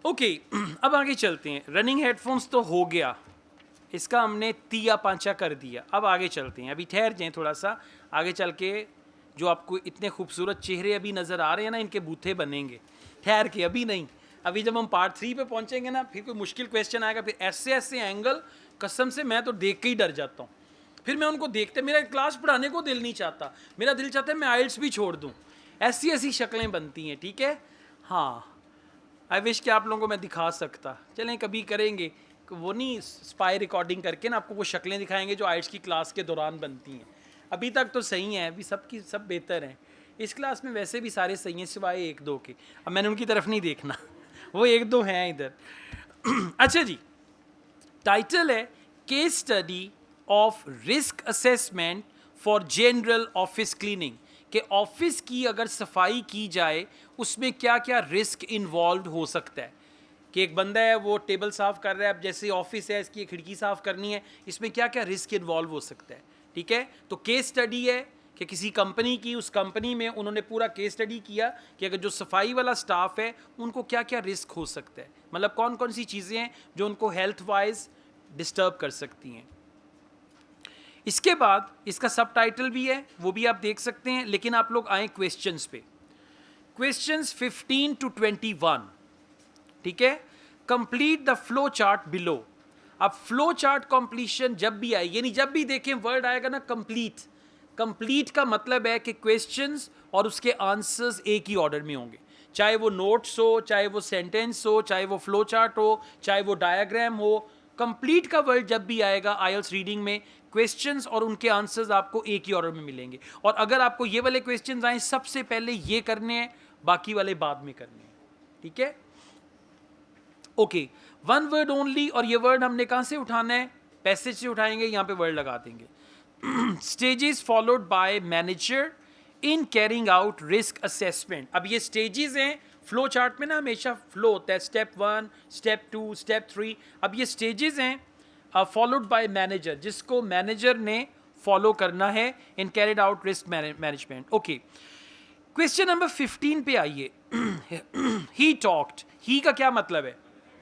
Okay अब आगे चलते हैं। रनिंग हेडफोन्स तो हो गया, इसका हमने तिया पांचा कर दिया। अब आगे चलते हैं, अभी ठहर जाएं थोड़ा सा, आगे चल के जो आपको इतने खूबसूरत चेहरे अभी नज़र आ रहे हैं ना, इनके बूथे बनेंगे। ठहर के, अभी नहीं, अभी जब हम पार्ट 3 पे पहुंचेंगे ना, फिर कोई मुश्किल क्वेश्चन आएगा, फिर ऐसे ऐसे एंगल, कसम से मैं तो देख के ही डर जाता हूँ। फिर मैं उनको देखते, मेरा क्लास पढ़ाने को दिल नहीं चाहता, मेरा दिल चाहता है मैं आइल्स भी छोड़ दूँ। ऐसी ऐसी शक्लें बनती हैं, ठीक है। हाँ, आई विश कि आप लोगों को मैं दिखा सकता। चलें कभी करेंगे, वो नहीं स्पाई रिकॉर्डिंग करके ना आपको वो शक्लें दिखाएंगे जो आइल्स की क्लास के दौरान बनती हैं। अभी तक तो सही हैं, अभी सब की सब बेहतर हैं। इस क्लास में वैसे भी सारे सही हैं सिवाय एक दो के। अब मैंने उनकी तरफ नहीं देखना वो एक दो हैं इधर अच्छा जी, टाइटल है case study of risk assessment for general office cleaning, कि ऑफिस की अगर सफाई की जाए उसमें क्या क्या रिस्क इन्वॉल्व हो सकता है। कि एक बंदा है वो टेबल साफ़ कर रहा है, अब जैसे ऑफिस है इसकी खिड़की साफ़ करनी है, इसमें क्या क्या रिस्क इन्वॉल्व हो सकता है। ठीक है, तो केस स्टडी है कि किसी कंपनी की, उस कंपनी में उन्होंने पूरा केस स्टडी किया कि अगर जो सफाई वाला स्टाफ है उनको क्या क्या रिस्क हो सकता है, मतलब कौन कौन सी चीज़ें हैं जो उनको हेल्थ वाइज डिस्टर्ब कर सकती हैं। इसके बाद इसका सब टाइटल भी है, वो भी आप देख सकते हैं। लेकिन आप लोग आए क्वेश्चंस पे, क्वेश्चंस 15 to 21, ठीक है। Complete the flow chart below. अब फ्लो चार्ट कंप्लीशन जब भी आए, यानी जब भी देखें वर्ड आएगा ना कंप्लीट, कंप्लीट का मतलब है कि क्वेश्चंस और उसके आंसर्स एक ही ऑर्डर में होंगे, चाहे वो नोट्स हो, चाहे वो सेंटेंस हो, चाहे वो फ्लो चार्ट हो, चाहे वो डायग्राम हो। कंप्लीट का वर्ड जब भी आएगा आईएलटीएस रीडिंग में, क्वेश्चंस और उनके आंसर्स आपको एक ही ऑर्डर में मिलेंगे। और अगर आपको ये वाले क्वेश्चंस आए, सबसे पहले ये करने हैं, बाकी वाले बाद में करने हैं, ठीक है। ओके, वन वर्ड ओनली, और ये वर्ड हमने कहां से उठाना है, पैसेज से उठाएंगे, यहां पे वर्ड लगा देंगे। Stages followed by manager in carrying out risk assessment. अब ये स्टेजेस हैं, फ्लो चार्ट में ना हमेशा फ्लो होता है, स्टेप 1, स्टेप 2, स्टेप 3। अब ये स्टेजेस हैं फॉलोड बाय मैनेजर, जिसको मैनेजर ने फॉलो करना है इन carried out risk management. Okay, question number 15 पे आइए। ही टॉक्ड, ही का क्या मतलब है,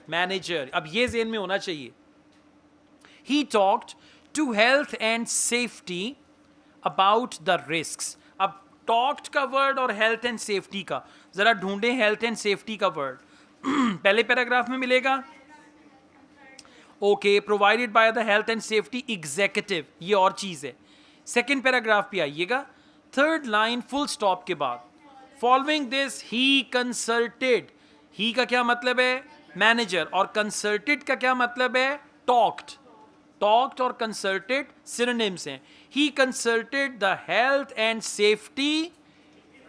मैनेजर। अब ये जेन में होना चाहिए। He talked to health and safety about the risks. अब टॉक्ड का वर्ड और हेल्थ एंड सेफ्टी का, जरा ढूंढे हेल्थ एंड सेफ्टी का वर्ड। पहले पैराग्राफ में मिलेगा। Okay, provided by the health and safety executive, ये और चीज है। सेकेंड पैराग्राफ पे आइएगा, थर्ड लाइन फुल स्टॉप के बाद, फॉलोइंग दिस ही कंसल्टेड। ही का क्या मतलब है, मैनेजर, और कंसल्टेड का क्या मतलब है, टॉक्ड। टॉक्ड और कंसल्टेड सिनोनिम्स हैं। He consulted the health and safety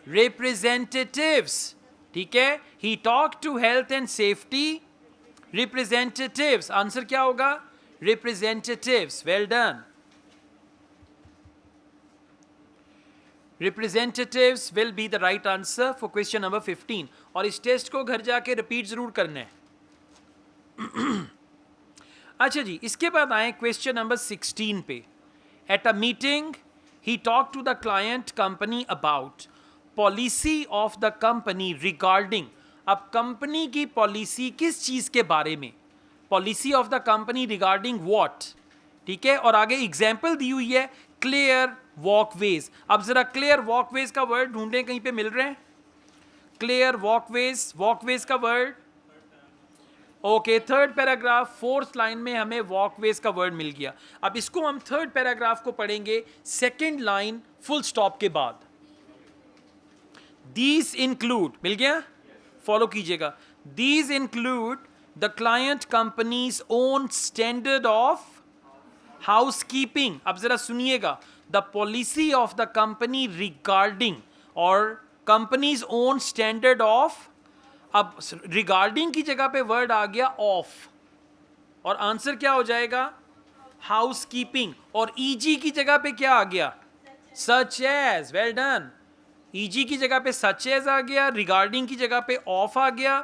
representatives, ठीक है। He talk to health and safety representatives, answer क्या होगा, representatives. Well done, representatives will be the right answer for question number 15। और इस test को घर जाके रिपीट जरूर करना है। अच्छा जी, इसके बाद आए क्वेश्चन नंबर 16 पे। At a meeting he talk to the client company about policy of the company regarding. अब कंपनी की पॉलिसी किस चीज के बारे में, policy of the company regarding what, ठीक है। और आगे एग्जाम्पल दी हुई है, क्लियर वॉकवेज। अब जरा क्लियर वॉकवेज का वर्ड ढूंढें, कहीं पे मिल रहे हैं क्लियर वॉकवेज, वॉकवेज का word. Okay, third paragraph fourth line में हमें वॉकवेज का वर्ड मिल गया। अब इसको हम थर्ड पैराग्राफ को पढ़ेंगे सेकेंड लाइन फुल स्टॉप के बाद। दीज इंक्लूड, मिल गया, फॉलो कीजिएगा। These include the client companies own standard of housekeeping. अब जरा सुनिएगा, the policy of the company regarding, और कंपनीज ओन स्टैंडर्ड ऑफ। अब रिगार्डिंग की जगह पे वर्ड आ गया ऑफ, और आंसर क्या हो जाएगा, हाउसकीपिंग। और ईजी की जगह पे क्या आ गया, such as. Well done, easy की जगह पे सच एज आ गया, रिगार्डिंग की जगह पे ऑफ आ गया,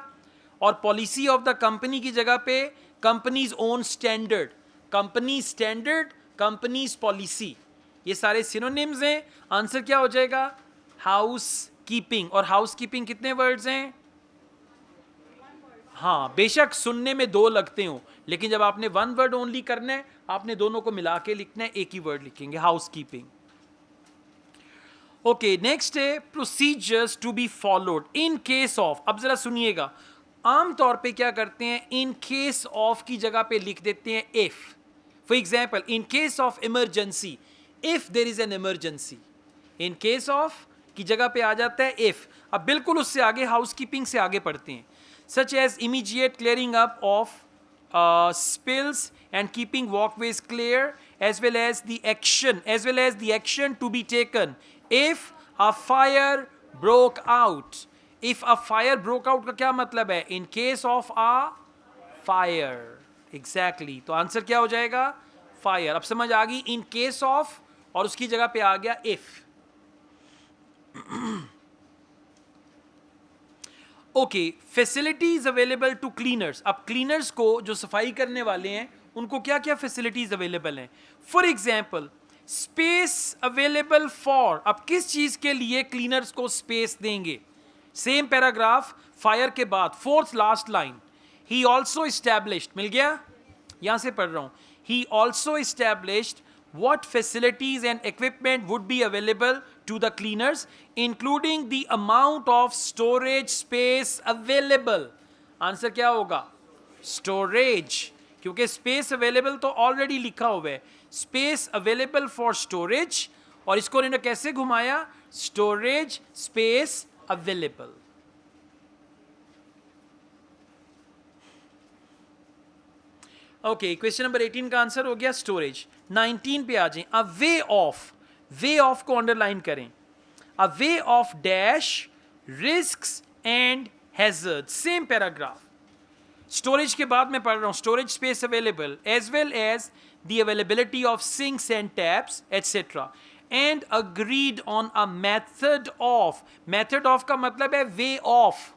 और पॉलिसी ऑफ द कंपनी की जगह पे companies own standard. Company standard, companies policy, ये सारे सिनोनिम्स हैं। आंसर क्या हो जाएगा, हाउस कीपिंग। और हाउस कीपिंग कितने वर्ड्स हैं, हाँ, बेशक सुनने में दो लगते हो, लेकिन जब आपने वन वर्ड ओनली करना है, आपने दोनों को मिला के लिखना है, एक ही वर्ड लिखेंगे, हाउस कीपिंग। ओके, नेक्स्ट है procedures to be followed in case of. अब जरा सुनिएगा, आमतौर पे क्या करते हैं, इन केस ऑफ की जगह पे लिख देते हैं if. For example, in case of emergency, if there is an emergency, in case of की जगह पे आ जाता है इफ। अब बिल्कुल उससे आगे हाउस कीपिंग से आगे पढ़ते हैं, such as immediate clearing up of spills and keeping walkways clear, as well as the action to be taken if a fire broke out. If a fire broke out का क्या मतलब है, in case of a fire, exactly। तो answer क्या हो जाएगा, fire। अब समझ आ गई, in case of और उसकी जगह पे आ गया if। Okay, facilities available to cleaners. अब क्लीनर्स को, जो सफाई करने वाले हैं, उनको क्या क्या फैसिलिटीज अवेलेबल हैं। For example, space available for, अब किस चीज के लिए क्लीनर्स को स्पेस देंगे। सेम पैराग्राफ, फायर के बाद fourth last line, he also established, मिल गया, यहां से पढ़ रहा हूं, he also established what facilities and equipment would be available to the cleaners, including the amount of storage space available। Answer क्या होगा, storage, क्योंकि space available तो already लिखा हुआ है, space available for storage, और इसको इन्होंने कैसे घुमाया, storage space available। Okay, question number 18 का आंसर हो गया स्टोरेज। 19 पे आ जाएं, a way of, way of को अंडरलाइन करें, a way of dash risks and hazard, same paragraph. Storage के बाद मैं पढ़ रहा हूं, storage space available as well as the availability of sinks and taps etcetera, and agreed on a method of, method of का मतलब है way of,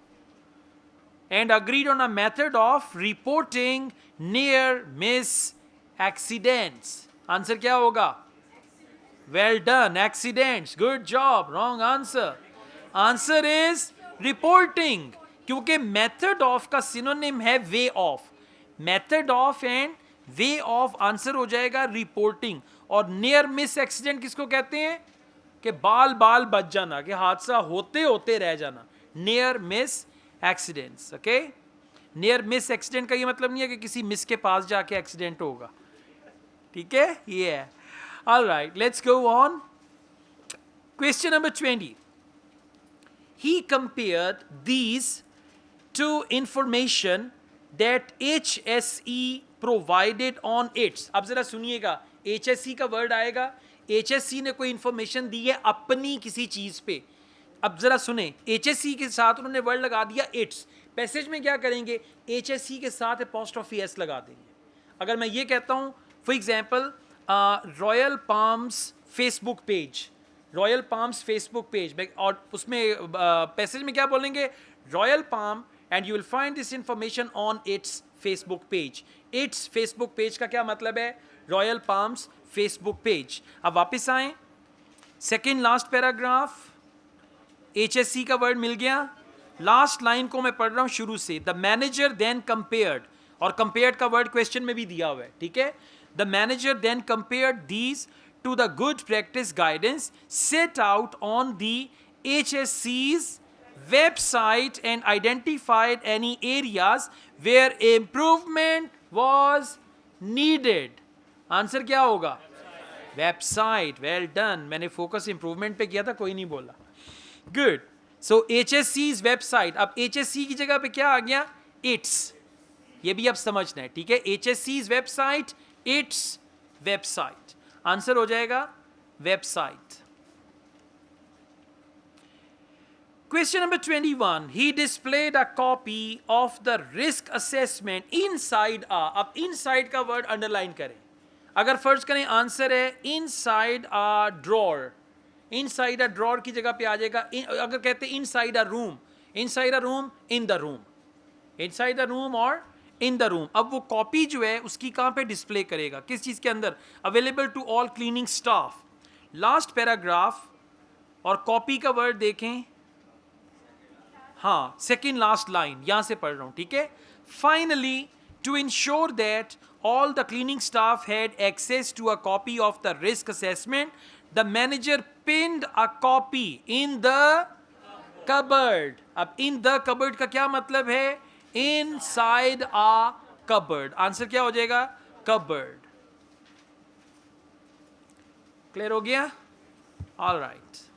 and agreed on a method of reporting near miss accidents। Answer क्या होगा, well done, accidents, good job, wrong answer, answer is reporting, क्योंकि method of का synonym है way of, method of and way of answer हो जाएगा reporting। और near miss accident किसको कहते हैं, कि बाल बाल बच जाना, कि हादसा होते होते रह जाना, near miss accidents. Okay, near miss accident का ये मतलब नहीं है कि किसी मिस के पास जाके एक्सीडेंट होगा, ठीक है, ये है। Alright, let's go on. Question number 20, he compared these to information that HSE provided on it's. अब जरा सुनिएगा, HSE का वर्ड आएगा, HSE ने कोई इंफॉर्मेशन दी है अपनी किसी चीज पे। अब जरा सुने, HSE के साथ उन्होंने वर्ड लगा दिया इट्स। पैसेज में क्या करेंगे, HSE के साथ अपॉस्ट्रोफी एस लगा देंगे। अगर मैं ये कहता हूं, for example, royal palms Facebook page, royal palms Facebook page, और उसमें पैसेज में क्या बोलेंगे, royal palm and you will find this information on it's Facebook page. It's Facebook page का क्या मतलब है, रॉयल पाम्स फेसबुक पेज। अब वापस आए, सेकेंड लास्ट पैराग्राफ, HSE का वर्ड मिल गया, लास्ट लाइन को मैं पढ़ रहा हूं शुरू से। द मैनेजर देन कंपेयर्ड, और कंपेयर्ड का वर्ड क्वेश्चन में भी दिया हुआ है, ठीक है। The manager then compared these to the good practice guidance set out on the HSE's website and identified any areas where improvement was needed। Answer क्या होगा, वेबसाइट, वेल डन। मैंने फोकस इंप्रूवमेंट पे किया था, कोई नहीं बोला, गुड। सो HSE's website, अब HSE की जगह पे क्या आ गया, इट्स, ये भी अब समझना है, ठीक है। HSE's website, its website, answer हो जाएगा website. Question number 21, he displayed a copy of the risk assessment inside a। अब inside का वर्ड अंडरलाइन करें। अगर फर्ज करें आंसर है inside a drawer, inside a drawer की जगह पे आ जाएगा, अगर कहते हैं inside a room, inside a room, in the room, inside a room और in the room। अब वो कॉपी जो है उसकी कहाँ पे डिस्प्ले करेगा, किस चीज़ के अंदर, available to all cleaning staff. Last paragraph, और कॉपी का वर्ड देखें, हाँ, सेकेंड लास्ट लाइन यहां से पढ़ रहा हूं, ठीक है। Finally, to ensure that all the cleaning staff had access to a copy of the risk assessment, the manager pinned a copy in the cupboard. अब in the cupboard का क्या मतलब है? Inside a cupboard. आंसर क्या हो जाएगा? cupboard. Clear हो गया? All right.